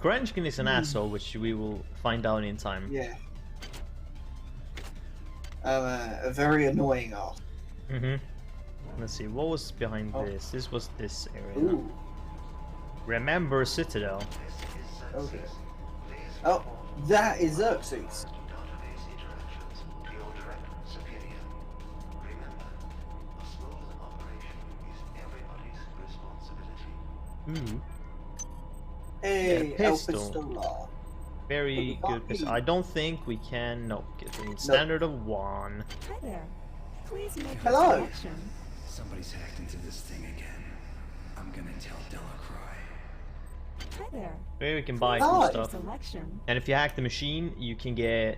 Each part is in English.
Krenchkin is an asshole, which we will find out in time. Yeah. A very annoying ass. Let's see, what was behind this? This was this area. Ooh. Remember Citadel. Okay. Oh, that is Xerxes. Hey, yeah, El pistol. Pistola. Very good pistol. I don't think we can. No, get the standard of 1. Hi there. Please make a Hello. selection. Somebody's hacked into this thing again. I'm gonna tell Delacroix. Hi there. Maybe we can buy Hi. some stuff. Selection. And if you hack the machine, you can get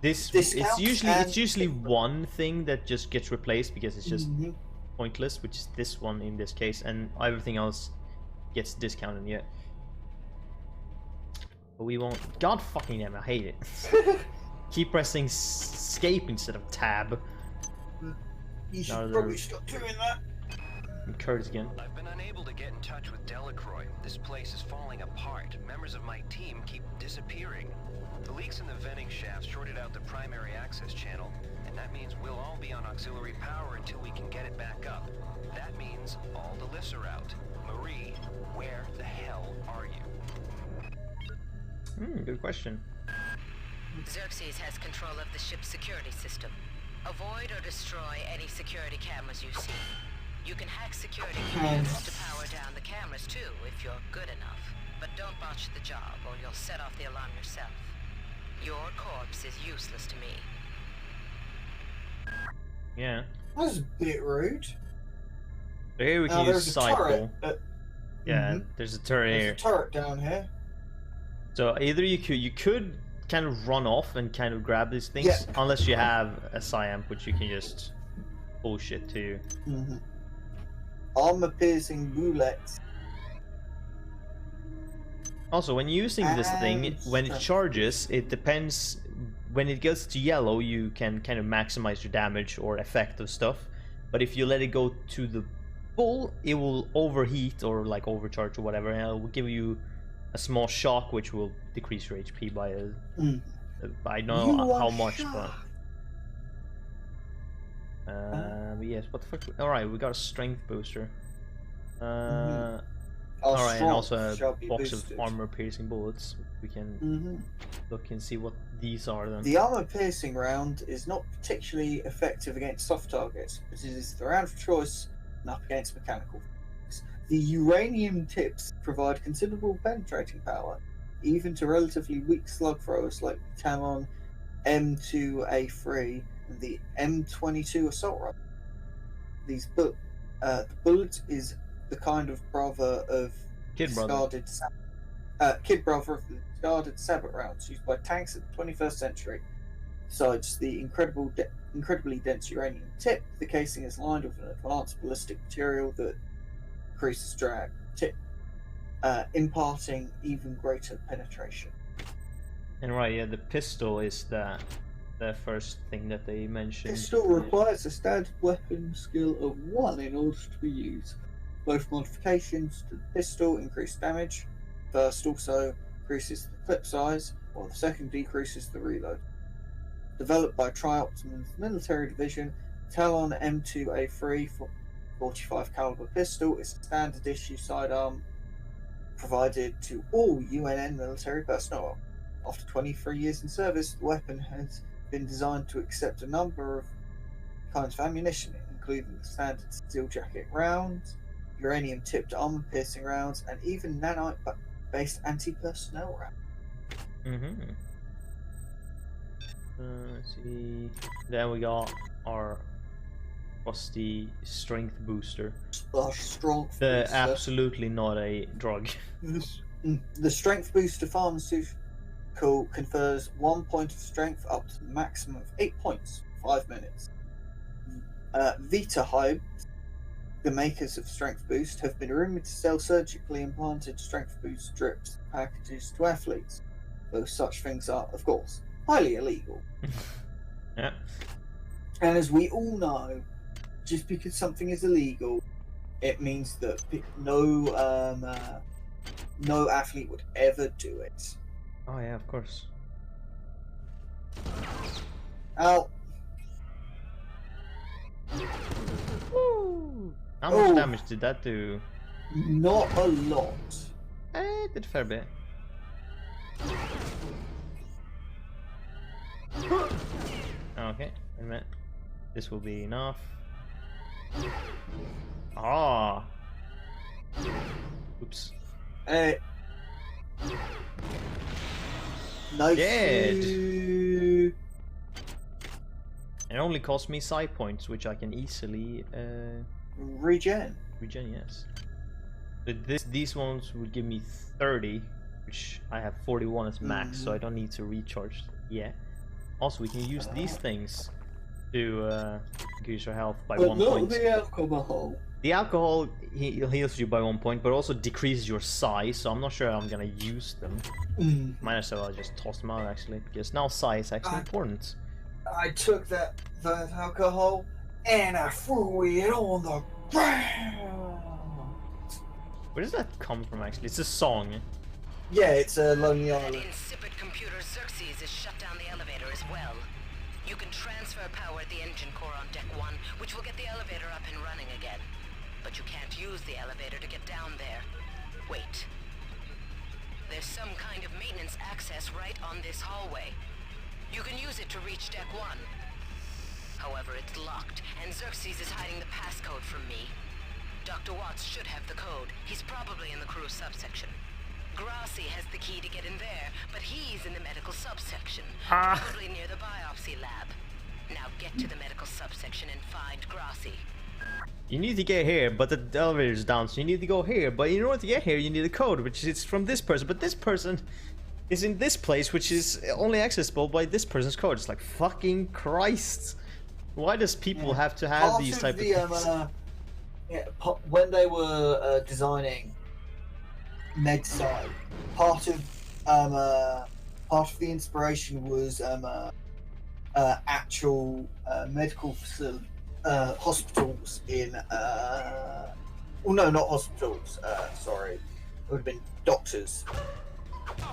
this. Discounts It's usually one thing that just gets replaced because it's just Mhm. pointless, which is this one in this case, and everything else gets discounted. Yeah. But we won't. God fucking damn, I hate it. Keep pressing escape instead of tab. You should No, probably stop doing that. And Curtis again. I've been unable to get in touch with Delacroix. This place is falling apart. Members of my team keep disappearing. The leaks in the venting shaft shorted out the primary access channel, and that means we'll all be on auxiliary power until we can get it back up. That means all the lifts are out. Marie, where the hell are you? Good question. Xerxes has control of the ship's security system. Avoid or destroy any security cameras you see. You can hack security cameras to power down the cameras too, if you're good enough. But don't botch the job, or you'll set off the alarm yourself. Your corpse is useless to me. Yeah. That's a bit rude. So here we can use there's a turret. cycle. Yeah, there's a turret There's here. a turret down here. So either you could kind of run off and kind of grab these things, Yeah. unless you have a Psyamp, which you can just bullshit to. Armor-piercing bullets. Also, when using this thing, And when it strength. charges, it depends. When it goes to yellow, you can kind of maximize your damage or effect of stuff. But if you let it go to the full, it will overheat or like overcharge or whatever, and it will give you a small shock, which will decrease your HP by a. I don't You know are how much, shocked. but yes. What the fuck? All right, we got a strength booster. Our Alright, and strength also shall a be box boosted. of armor-piercing bullets. We can look and see what these are then. The armor-piercing round is not particularly effective against soft targets, but it is the round of choice and up against mechanical things. The uranium tips provide considerable penetrating power, even to relatively weak slug throwers like the Talon M2A3 and the M22 assault rifle. The bullet is the kind of brother of Kid brother. Kid brother of the discarded Sabot rounds used by tanks at the 21st century. Besides the incredibly dense uranium tip, the casing is lined with an advanced ballistic material that increases drag tip, imparting even greater penetration. And right, yeah, the pistol is the first thing that they mentioned. Pistol requires a standard weapon skill of 1 in order to be used. Both modifications to the pistol increase damage. First also increases the clip size, while the second decreases the reload. Developed by Tri-Optimus Military Division, Talon M2A3 45 caliber pistol is a standard issue sidearm provided to all UNN military personnel. After 23 years in service, the weapon has been designed to accept a number of kinds of ammunition, including the standard steel jacket rounds, uranium-tipped armor-piercing rounds, and even nanite-based anti-personnel rounds. Let's see. Then we got our rusty strength booster. Strength The booster. absolutely not a drug. The strength booster pharmaceutical confers 1 point of strength up to the maximum of 8 points for 5 minutes. Vita Hype, the makers of Strength Boost, have been rumoured to sell surgically implanted Strength Boost drips packages to athletes, though such things are, of course, highly illegal. Yeah. And as we all know, just because something is illegal, it means that no no athlete would ever do it. Oh yeah, of course. Ow. Woo! How much Oh. damage did that do? Not a lot. It did a fair bit. Okay, wait a minute. This will be enough. Ah. Oops. Nice. Dead. It only cost me psi points, which I can easily Regen. regen. Yes. But these ones would give me 30, which I have 41 as max, so I don't need to recharge yet. Also, we can use these things to increase our health by But 1 not point. the alcohol. The alcohol heals you by 1 point, but also decreases your size, so I'm not sure I'm gonna use them. Might as well just toss them out actually, because now size is actually important. I took that alcohol and I threw it on the ground. Where does that come from actually? It's a song. Yeah, it's a Lonely That Island. insipid computer Xerxes has shut down the elevator as well. You can transfer power at the engine core on deck 1, which will get the elevator up and running again. But you can't use the elevator to get down there. Wait. There's some kind of maintenance access right on this hallway. You can use it to reach deck 1. However, it's locked, and Xerxes is hiding the passcode from me. Dr. Watts should have the code. He's probably in the crew subsection. Grassi has the key to get in there, but he's in the medical subsection, probably near the biopsy lab. Now get to the medical subsection and find Grassi. You need to get here, but the elevator's down, so you need to go here. But in order to get here, you need a code, which is from this person. But this person is in this place, which is only accessible by this person's code. It's like, fucking Christ. Why does people have to have these type of things? When they were designing Med-Sci, part of the inspiration was actual medical hospitals in well, no, not hospitals, sorry, it would have been doctors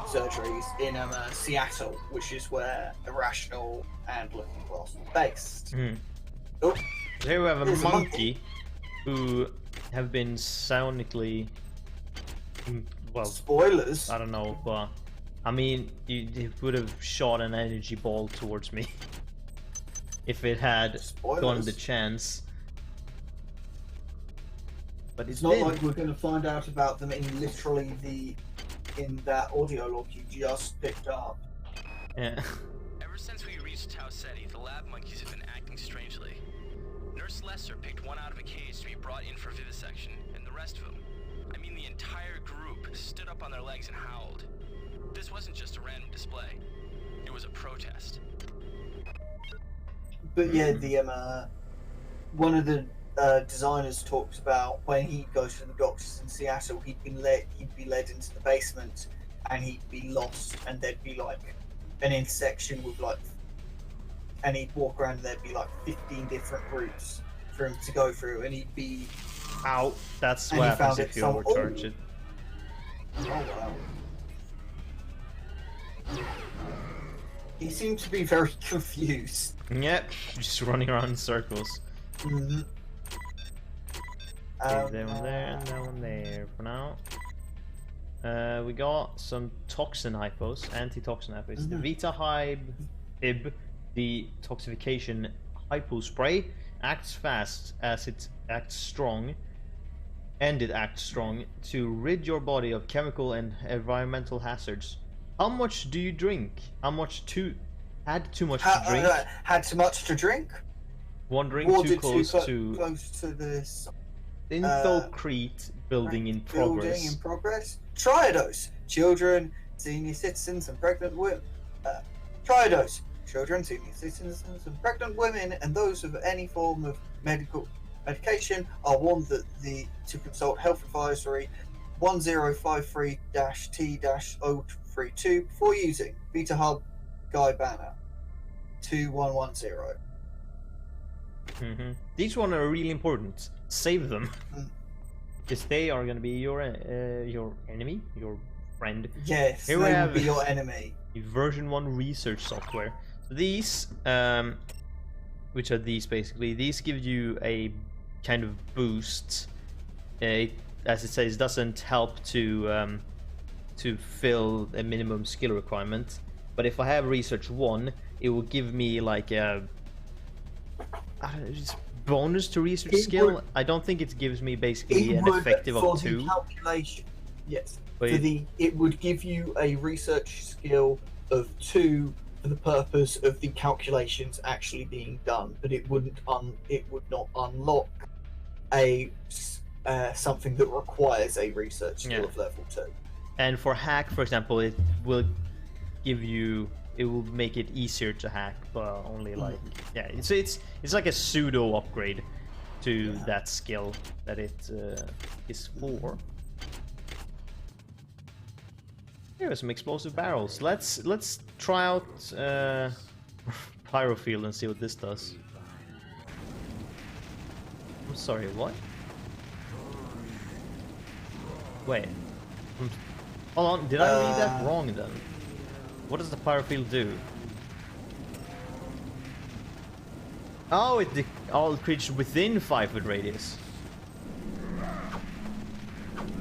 surgeries in Seattle, which is where Irrational and Looking Glass were based. Oh, Here we have a there's monkey who have been sonically, well, spoilers. I don't know, but I mean, it would have shot an energy ball towards me if it had gotten the chance. But It's not like we're going to find out about them in literally in that audio log you just picked up. Yeah. Ever since we reached Tau Ceti, the lab monkeys have been acting strangely. Nurse Lesser picked one out of a cage to be brought in for vivisection, and the rest of them, I mean the entire group, stood up on their legs and howled. This wasn't just a random display. It was a protest. But yeah, the one of the designers talks about when he goes to the doctors in Seattle, he'd be led into the basement, and he'd be lost, and there'd be like an intersection with like, and he'd walk around, and there'd be like 15 different routes for him to go through, and he'd be. Ow! That's And what he happens found if it you some- overcharge it. Oh wow. He seemed to be very confused. Yep, just running around in circles. Mm-hmm. Okay, that one there and that one there for now. We got some toxin hypos, anti-toxin hypos. The Vita Hib, the toxification hypo spray, acts fast as it acts strong, and it acts strong to rid your body of chemical and environmental hazards. How much do you drink? How much had too much to drink? Had too much to drink. Wandering Wanted too close to close to this Infocrete building in progress. Building in progress. Triados, children, senior citizens, and pregnant women. Triados, children, senior citizens, and pregnant women, and those with any form of medication are warned that to consult Health Advisory 1053-T-032 before using Beta Hub Guy Banner 2110. These ones are really important. Save them. Because they are going to be your enemy, your friend. Yes, Here they we will have be your enemy. the version 1 research software. So these, which are these basically, these give you a kind of boost. As it says, doesn't help to fill a minimum skill requirement. But if I have research 1, it will give me like a just bonus to research skill. I don't think it gives me basically an effective of 2. The calculation, yes. But It would give you a research skill of 2 for the purpose of the calculations actually being done, but it would not unlock a something that requires a research skill of level 2. And for hack, for example, it will make it easier to hack, but only like it's like a pseudo upgrade to that skill that it is for. Here are some explosive barrels. Let's try out pyrofield and see what this does. I'm sorry, what? Wait. Hold on, did I read that wrong then? What does the pyrofield do? Oh, all creatures within 5-foot radius.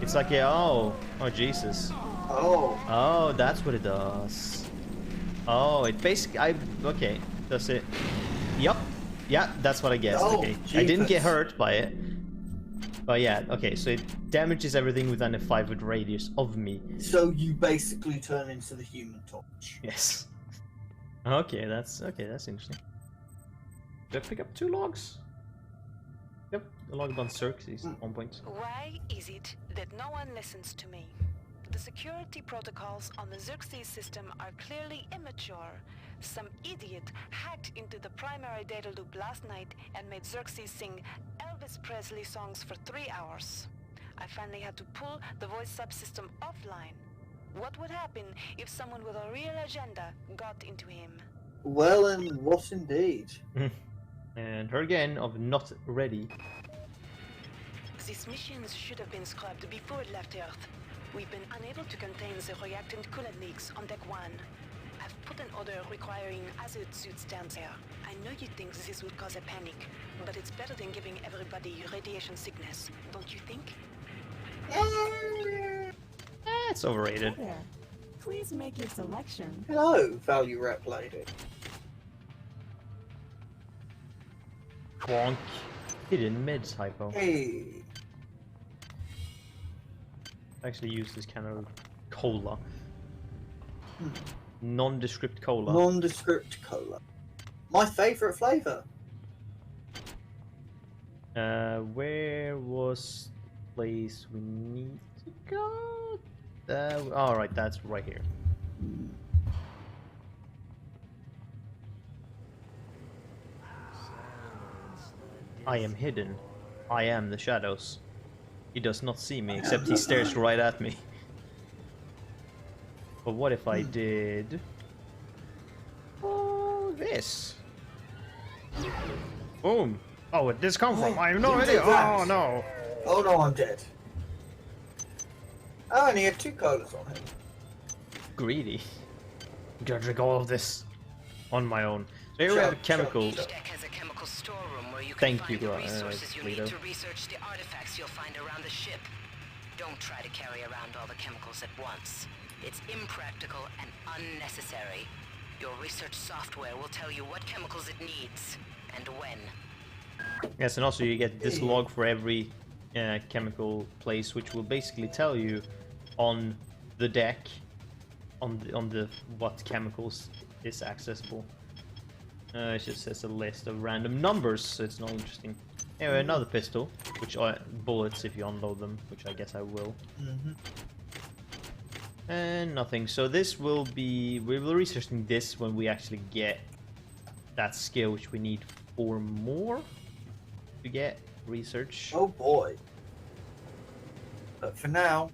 It's like oh Jesus. Oh, that's what it does. Oh, it basically okay. Does it? Yup. Yeah, that's what I guessed. Okay, I didn't get hurt by it. But yeah, okay, so it damages everything within a 5-foot radius of me. So you basically turn into the Human Torch. Yes. Okay, that's interesting. Did I pick up 2 logs? Yep, a log about Xerxes, 1 point. Why is it that no one listens to me? The security protocols on the Xerxes system are clearly immature. Some idiot hacked into the primary data loop last night and made Xerxes sing Elvis Presley songs for 3 hours. I finally had to pull the voice subsystem offline. What would happen if someone with a real agenda got into him? Well, and what indeed? And her again of not ready. These missions should have been scrubbed before it left Earth. We've been unable to contain the reactant coolant leaks on Deck 1. I've put an order requiring hazard suits down there. I know you think this would cause a panic, but it's better than giving everybody radiation sickness, don't you think? It's overrated. There. Please make your selection. Hello, value rep lady. Quonk. Hidden Med-Sci hypo. Hey. Actually use this kind of cola. Nondescript cola. Nondescript cola. My favourite flavour. Where was the place we need to go? Alright, that's right here. I am hidden. I am the shadows. He does not see me, except he stares right at me. But what if I did... Oh, this. Boom. Oh, where'd this come from? I have no idea. Oh, no. Oh no, I'm dead. I only had 2 colas on him. Greedy. I'm gonna drink all of this on my own. So here we have chemicals. Each deck has a chemical storeroom where you can Thank find you, the resources you need Lito. to research the artifacts you'll find around the ship. Don't try to carry around all the chemicals at once. It's impractical and unnecessary. Your research software will tell you what chemicals it needs and when. Yes, and also you get this log for every chemical place, which will basically tell you on the deck, on the what chemicals is accessible. It just says a list of random numbers, so it's not interesting. Anyway, another pistol, which are bullets if you unload them, which I guess I will. And nothing. So this will be... we will be researching this when we actually get that skill, which we need 4 more to get research. Oh boy. But for now,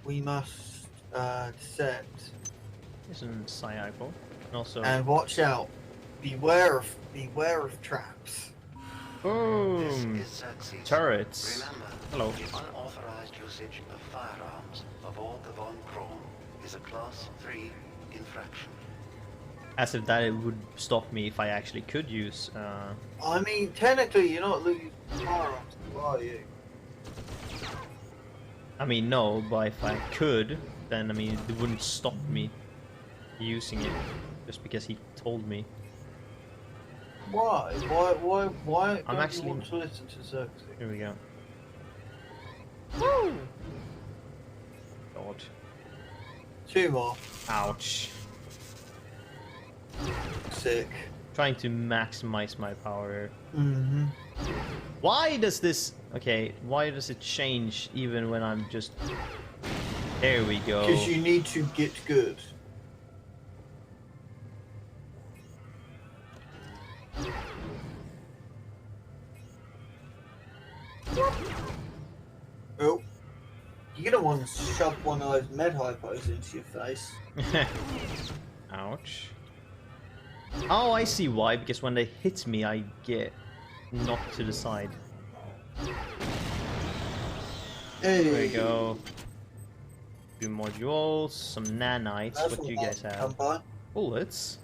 we must descend. There's some Sci-Hypo. And also... And watch out. Beware of traps. Boom! This is Xerxes. Turrets. Remember, Hello. the unauthorized usage of firearms aboard the Von Kron is a Class 3 infraction. As if that would stop me if I actually could use. I mean, technically, you're not losing firearms, are you? I mean, no, but if I could, then I mean, it wouldn't stop me using it just because he told me. Why? Why I'm don't actually- you want to listen to Xerxes? Here we go. Woo! God. 2 more. Ouch. Sick. Trying to maximize my power. Mm-hmm. Why does this... Okay, why does it change even when I'm just... There we go. Because you need to get good. Oh. You're gonna want to shove one of those med-hypos into your face. Ouch. Oh, I see why, because when they hit me, I get knocked to the side. Hey. There we go. Few modules, some nanites. That's What do you I guys come have? by. Bullets.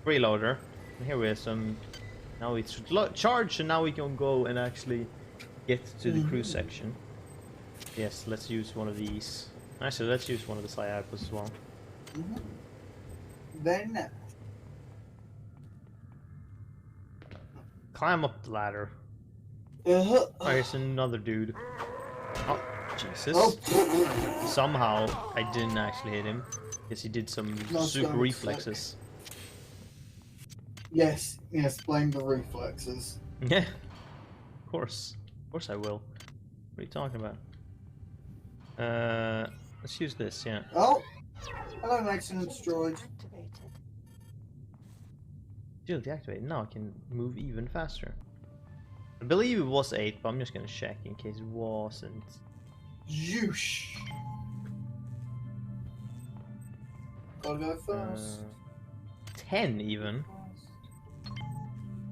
Reloader. And here we have some. Now it's charged, and now we can go and actually get to the crew section. Yes, let's use one of these. Actually, let's use one of the Psy-Hypos as well. Very nice. Climb up the ladder. Uh-huh. Oh, here's another dude. Oh, Jesus. Oh. Somehow, I didn't actually hit him. Because he did some No, super sounds reflexes. Yes, blame the reflexes. Yeah. Of course. Of course I will. What are you talking about? Let's use this, yeah. Oh! Hello, maintenance droid. Still deactivated. Now I can move even faster. I believe it was 8, but I'm just gonna check in case it wasn't. Yoosh! Gotta go first. 10 even.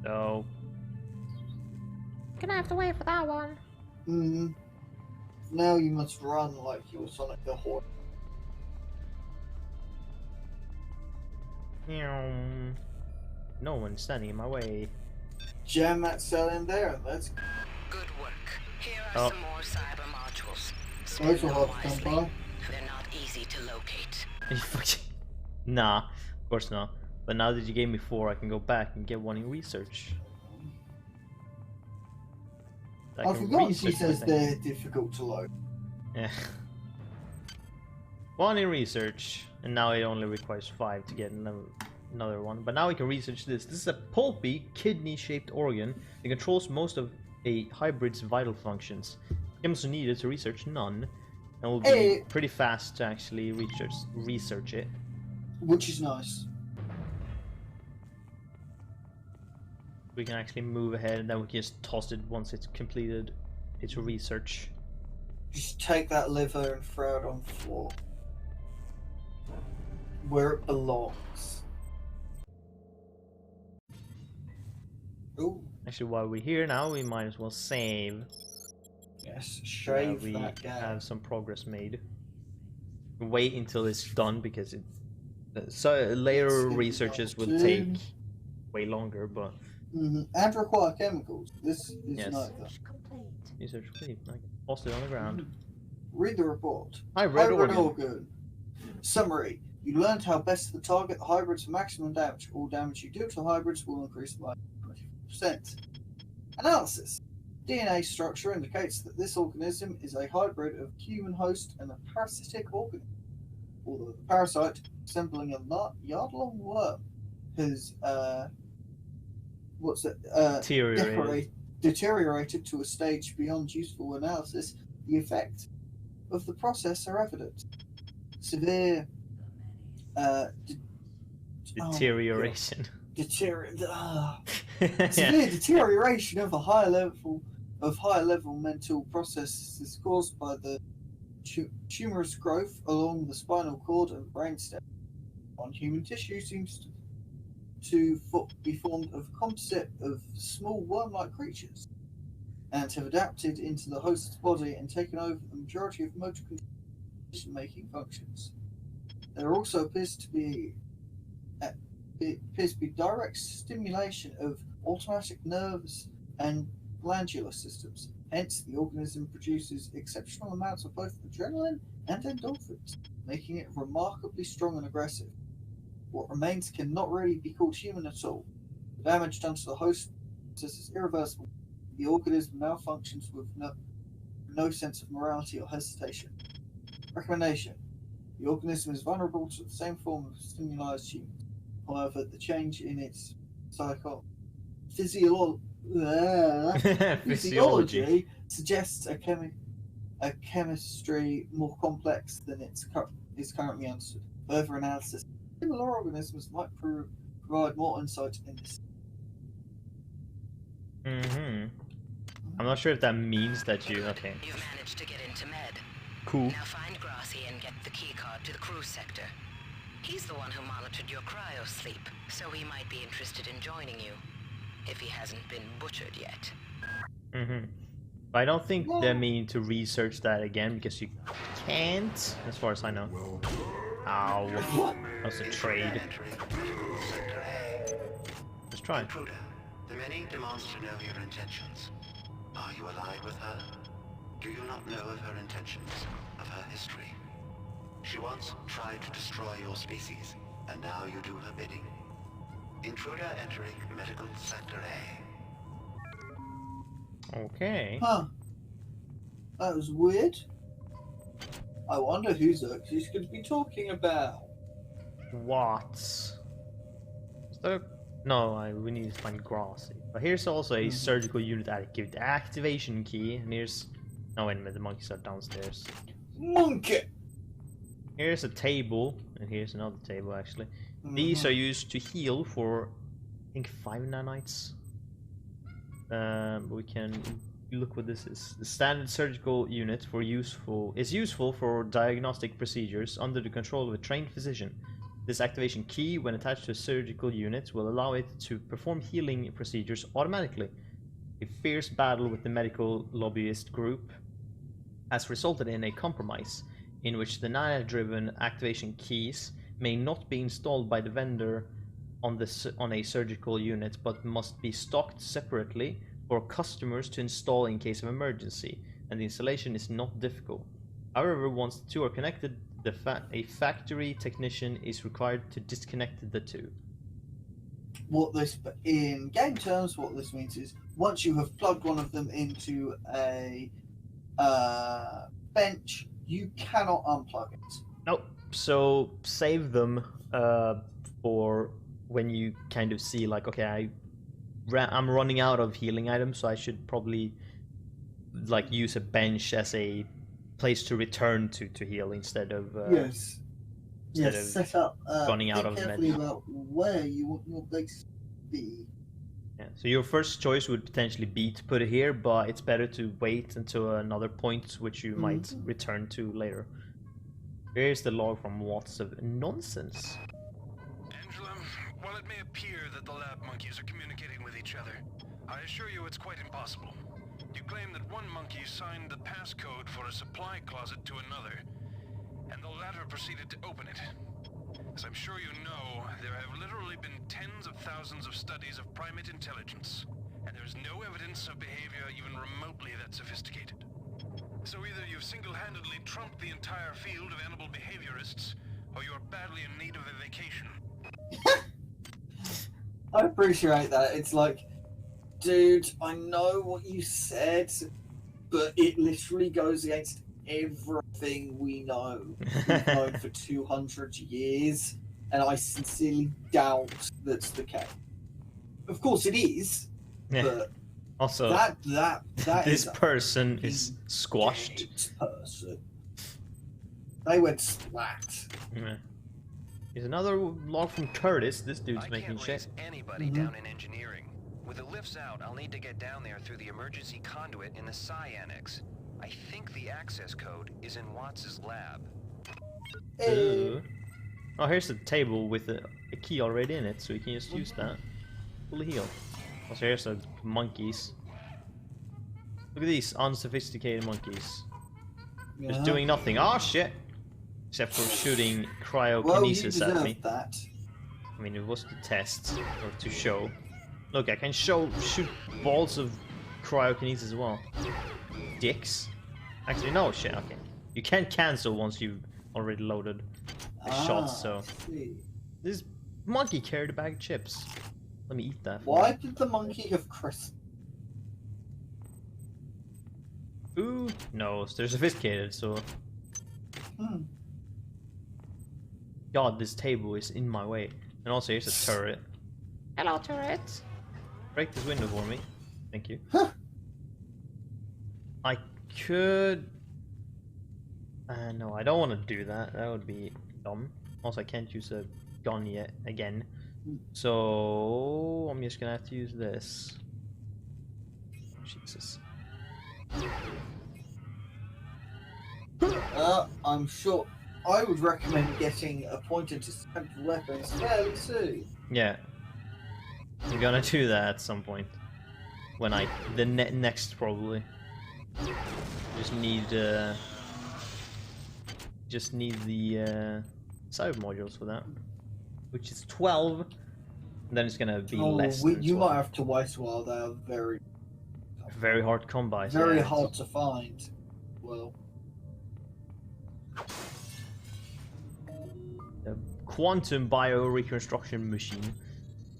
So Gonna have to wait for that one. Now you must run like you're Sonic the Hedgehog. no one's standing in my way. Jam that cell in there and let's Good work. Here Oh. are some more cyber modules. Those Spend will them have to come wisely. by. They're not easy to locate. Are you fucking... Nah, of course not. But now that you gave me 4, I can go back and get one in research. I forgot she research says the thing. they're difficult to load. Yeah. One in research, and now it only requires 5 to get another one. But now we can research this. This is a pulpy, kidney-shaped organ that controls most of a hybrid's vital functions. Chemicals needed to research none, and will be Hey. pretty fast to actually research it. Which is nice. We can actually move ahead, and then we can just toss it once it's completed its research. Just take that liver and throw it on the floor. Where it belongs. Ooh, Actually, while we're here now, we might as well save. yes, So shave that we that down. have some progress made. Wait until it's done because so later It's researches will done. take way longer, but And require chemicals. This is Yes. neither. research complete. I can post it on the ground. Read the report. I read Hybrid organ. organ. Summary. You learned how best to target the hybrids for maximum damage. All damage you do to hybrids will increase by 20%. Analysis. DNA structure indicates that this organism is a hybrid of human host and a parasitic organism. Although the parasite, resembling a yard-long worm, has deteriorated to a stage beyond useful analysis, the effect of the process are evident. Severe Deterioration. severe Yeah. deterioration of a higher level mental processes is caused by the tumorous growth along the spinal cord and brainstem on human tissue seems to to be formed of a composite of small worm-like creatures and have adapted into the host's body and taken over the majority of motor decision-making functions. There also appears to be direct stimulation of automatic nerves and glandular systems. Hence, the organism produces exceptional amounts of both adrenaline and endorphins, making it remarkably strong and aggressive. What remains cannot really be called human at all. The damage done to the host is irreversible. The organism now functions with no sense of morality or hesitation. Recommendation: the organism is vulnerable to the same form of stimuli as humans. However, the change in its physiology suggests a chemistry more complex than is currently understood. Further analysis of similar organisms might provide more insight in this. I'm not sure if that means that you... Okay. You've managed to get into Med. Cool. Now find Grassi and get the keycard to the cruise sector. He's the one who monitored your cryo sleep, so he might be interested in joining you, if he hasn't been butchered yet. I don't think they mean to research that again, because you can't, as far as I know. Ow. That was a trade. Let's try. Intruder, the many demands to know your intentions. Are you allied with her? Do you not know of her intentions, of her history? She once tried to destroy your species, and now you do her bidding. Intruder entering Medical Sector A. Okay. Huh. That was weird. I wonder who Xerxes could be talking about. What? Is there... No, we need to find Grassi. But here's also a surgical unit activation key. And here's... No, wait a minute, the monkeys are downstairs. Monkey! Here's a table, and here's another table actually. These are used to heal for, I think, 5 nanites. We can look what this is. The standard surgical unit is useful for diagnostic procedures under the control of a trained physician. This activation key, when attached to a surgical unit, will allow it to perform healing procedures automatically. A fierce battle with the medical lobbyist group has resulted in a compromise, in which the nano-driven activation keys may not be installed by the vendor on a surgical unit, but must be stocked separately for customers to install in case of emergency, and the installation is not difficult. However, once the two are connected, a factory technician is required to disconnect the two. In game terms, what this means is, once you have plugged one of them into a bench, you cannot unplug it. Nope. So save them for when you kind of see, like, okay, I'm running out of healing items, so I should probably like use a bench as a place to return to heal instead of set up. running out of carefully about where you want your base to be. Yeah. So your first choice would potentially be to put it here, but it's better to wait until another point which you might return to later. Here's the log from What's of Nonsense. Angela, while it may appear that the lab monkeys are communicating with each other, I assure you it's quite impossible. You claim that one monkey signed the passcode for a supply closet to another, and the latter proceeded to open it. As I'm sure you know, there have literally been tens of thousands of studies of primate intelligence, and there's no evidence of behavior even remotely that sophisticated. So either you've single-handedly trumped the entire field of animal behaviorists, or you're badly in need of a vacation. I appreciate that. It's like, dude, I know what you said, but it literally goes against everything we know. We've known for 200 years, and I sincerely doubt that's the case. Of course it is, but also that this is person is squashed. Person. They went splat. Yeah. Here's another log from Curtis. This dude's I making can't shit. raise anybody down in engineering. With the lifts out, I'll need to get down there through the emergency conduit in the Sci annex. I think the access code is in Watts' lab. Ooh. Oh, here's a table with a key already in it, so you can just use that. Fully heal. Also, here's the monkeys. Look at these unsophisticated monkeys. Just doing nothing. Oh shit! Except for shooting cryokinesis at me. That. I mean, it was to test or to show. Look, I can shoot balls of cryokinesis as well. Dicks. Actually, no, shit. Okay, you can't cancel once you've already loaded a shot. So this monkey carried a bag of chips. Let me eat that. Why did the monkey have crisp? Ooh, no, they're sophisticated, so... God, this table is in my way. And also, here's a turret. Hello, turret! Break this window for me. Thank you. Huh. I could... no, I don't want to do that. That would be dumb. Also, I can't use a gun yet, again. So... I'm just gonna have to use this. Jesus. I'm sure I would recommend getting a pointer to stab weapons fairly soon. Yeah, I'm gonna do that at some point. When the next probably. Just need the cyber modules for that, which is 12. And then it's gonna be less. Than you 12. might have to wait a while. They are very hard to come by. Very hard to find. Well, the quantum bio reconstruction machine.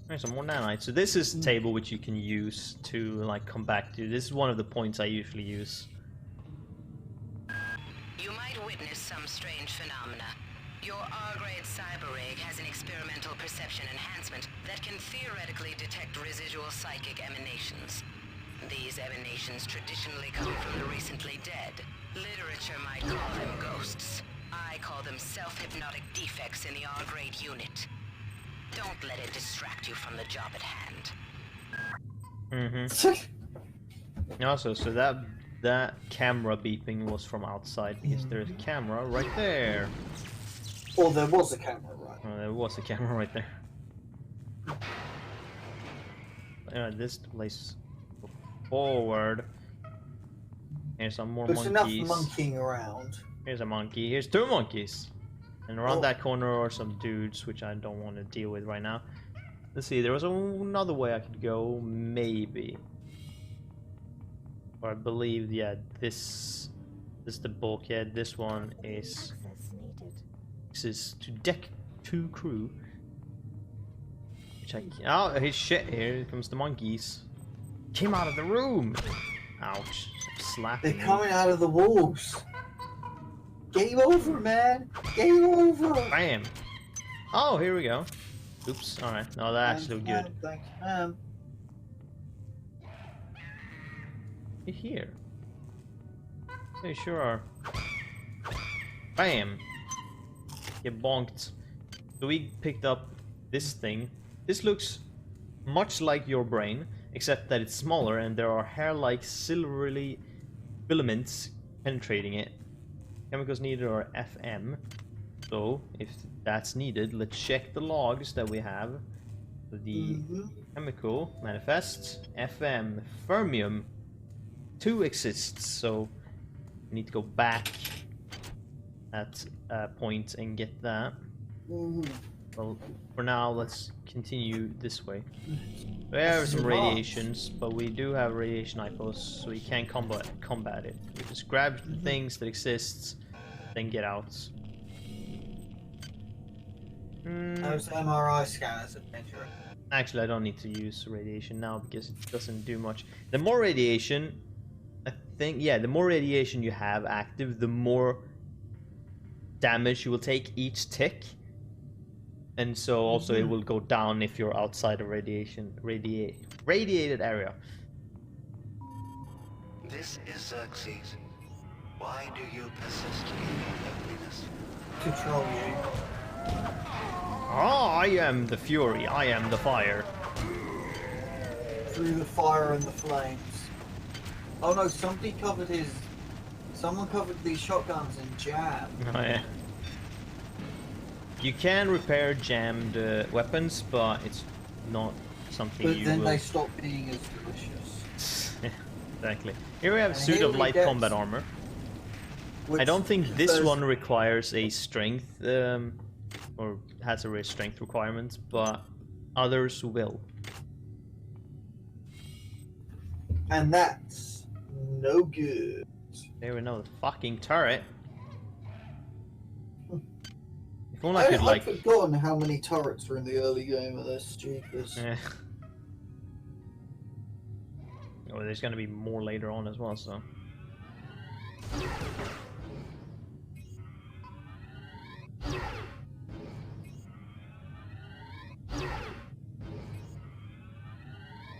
There's some more nanites. So this is a table which you can use to like come back to. This is one of the points I usually use. You might witness some strange phenomena. Your R-grade cyber rig has an experimental perception enhancement that can theoretically detect residual psychic emanations. These emanations traditionally come from the recently dead. Literature might call them ghosts. I call them self-hypnotic defects in the R-grade unit. Don't let it distract you from the job at hand. Also, so that camera beeping was from outside because there's a camera right there. Or there was a camera, right? Oh, there was a camera right there. This place. Forward. Here's some more There's monkeys. enough monkeying around. Here's a monkey. Here's 2 monkeys. And around that corner are some dudes, which I don't want to deal with right now. Let's see, there was another way I could go, maybe. Or I believe, yeah, this is the bulkhead. This one is... This is to deck 2 crew. Which I... Oh, hey, shit, here comes the monkeys. Came out of the room! Ouch. Slapping They're coming out of the walls. Game over, man! Game over! Bam! Oh, here we go. Oops, alright. No, that actually looked good. Thanks, man. You're here. They sure are. Bam! Get bonked. So we picked up this thing. This looks much like your brain, except that it's smaller and there are hair-like silvery filaments penetrating it. Chemicals needed are FM. So, if that's needed, let's check the logs that we have. The chemical manifests FM fermium 2 exists, so we need to go back at a point and get that. Well, for now, let's continue this way. There are some radiations, but we do have radiation outposts, so we can combat it. We just grab the things that exists, then get out. Those MRI scanners are dangerous. Actually, I don't need to use radiation now because it doesn't do much. The more radiation, I think, yeah, the more radiation you have active, the more damage you will take each tick. And so also it will go down if you're outside a radiated area. This is Xerxes. Why do you persist in your loneliness? Control you. Ah, I am the fury. I am the fire. Through the fire and the flames. Oh no, someone covered these shotguns in jam. Oh yeah. You can repair jammed weapons, but it's not something But you then will... they stop being as delicious. Exactly. Here we have And suit here of we light get- combat armor. I which don't think this confers- one requires a strength, or has a strength requirement, but others will. And that's no good. There we know, the fucking turret. If only I could, like... I've forgotten how many turrets were in the early game of this, jeepers. Eh. Oh, there's gonna be more later on as well, so...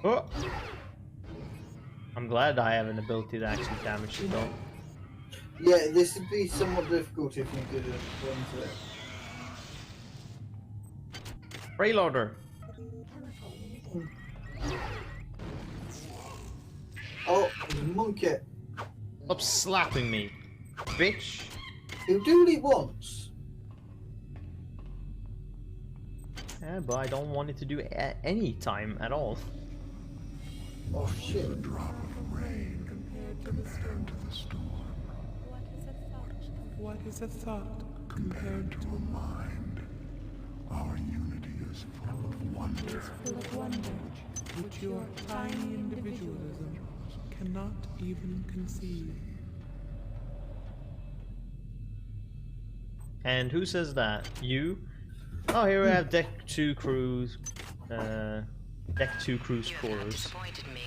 Oh! I'm glad I have an ability to actually damage the dog. Yeah, this would be somewhat difficult if you didn't run to it. Freeloader! Oh, monkey! Stop slapping me, bitch! He'll do what he wants. Yeah, but I don't want it to do any time at all. Oh shit. A drop of rain compared to the storm. What is a thought compared to A mind. Our unity is full of wonder. full of wonder which your tiny individualism cannot even conceive? And who says that? You? Oh, here we have Deck 2 crews. Deck 2 cruise You have not quarters. disappointed me.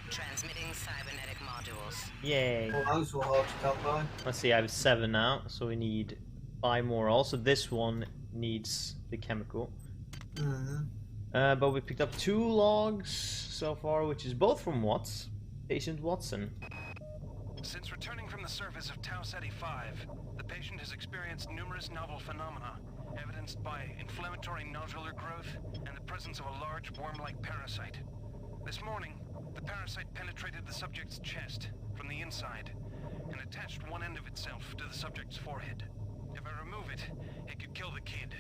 Transmitting cybernetic modules. Yay. Well, those were hard to come by. Let's see, I have 7 now, so we need 5 more. Also, this one needs the chemical. But we picked up 2 logs so far, which is both from Watts. Patient Watson. Since returning from the surface of Tau Ceti 5, the patient has experienced numerous novel phenomena, evidenced by inflammatory nodular growth and the presence of a large worm-like parasite. This morning, the parasite penetrated the subject's chest from the inside and attached one end of itself to the subject's forehead. If I remove it, it could kill the kid.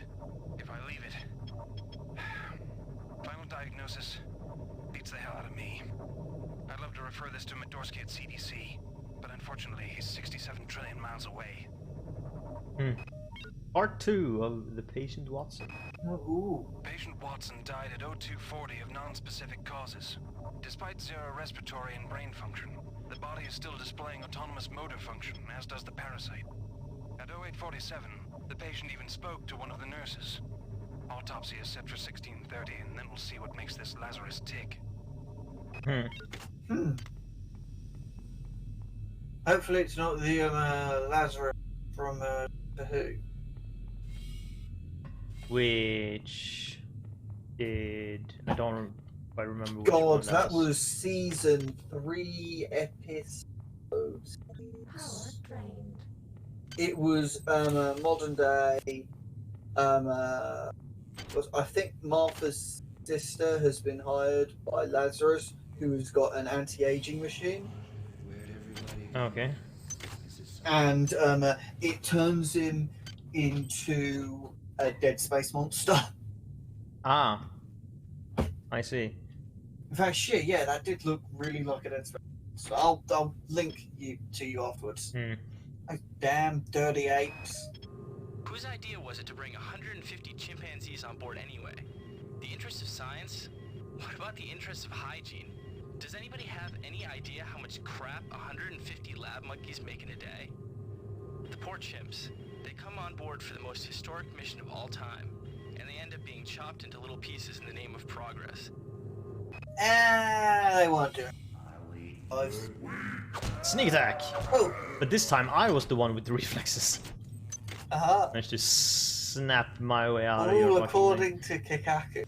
If I leave it... Final diagnosis beats the hell out of me. I'd love to refer this to Medorsky at CDC, but unfortunately he's 67 trillion miles away. Part 2 of the Patient Watson. Ooh. Patient Watson died at 0240 of non-specific causes. Despite zero respiratory and brain function, the body is still displaying autonomous motor function, as does the parasite. At 0847, the patient even spoke to one of the nurses. Autopsy is set for 1630, and then we'll see what makes this Lazarus tick. Hopefully it's not the Lazarus from The Who. Which did... I don't quite remember which one God, that that was season 3 episodes. It was modern day. I think Martha's sister has been hired by Lazarus, who has got an anti-aging machine, Okay. and it turns him into a dead space monster. Ah. I see. In fact, shit, yeah, that did look really like a dead space monster. I'll link you to you afterwards. Like, damn dirty apes. Whose idea was it to bring 150 chimpanzees on board anyway? The interests of science? What about the interests of hygiene? Does anybody have any idea how much crap 150 lab monkeys make in a day? The poor chimps. They come on board for the most historic mission of all time, and they end up being chopped into little pieces in the name of progress. They won't do it. Sneak attack! Oh, But this time I was the one with the reflexes. uh-huh. Managed to snap my way out of your All fucking according to Kikaku.